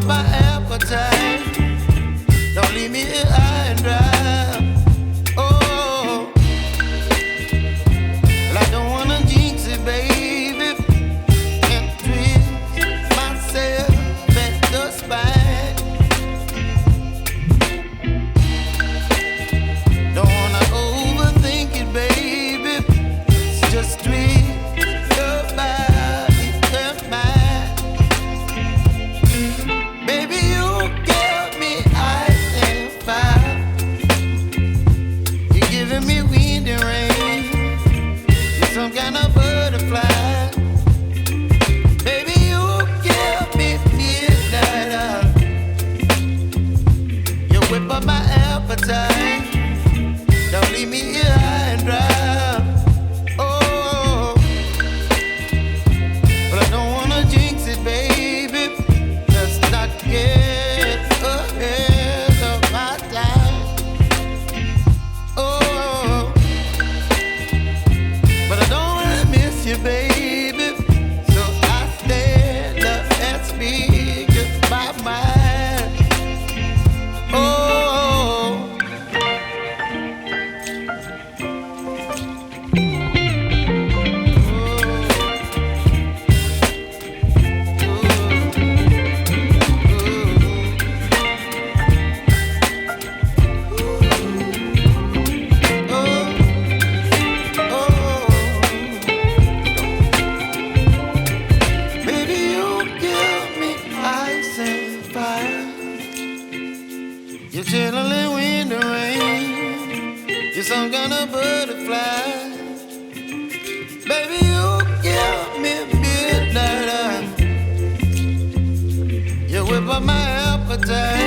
up my appetite. Don't leave me here high and dry. Oh, well, I don't wanna jinx it, baby, and twist myself at the spine. Don't wanna overthink it, baby. It's just twist your body and mine. Baby, you give me ice and fire. You're giving me wind and rain. You're some kind of butterfly. Baby, you give me midnight. You whip up my appetite. Don't leave me here high and dry. Oh, but I don't wanna jinx it, baby. Let's not get ahead of my time. Oh, but I don't wanna miss you, baby. So I stand up and speak my mind. Oh. Baby, you give me ice and fire. You're chilling wind and rain. You're some kind of butterfly. Baby, you give me midnight. You whip up my appetite.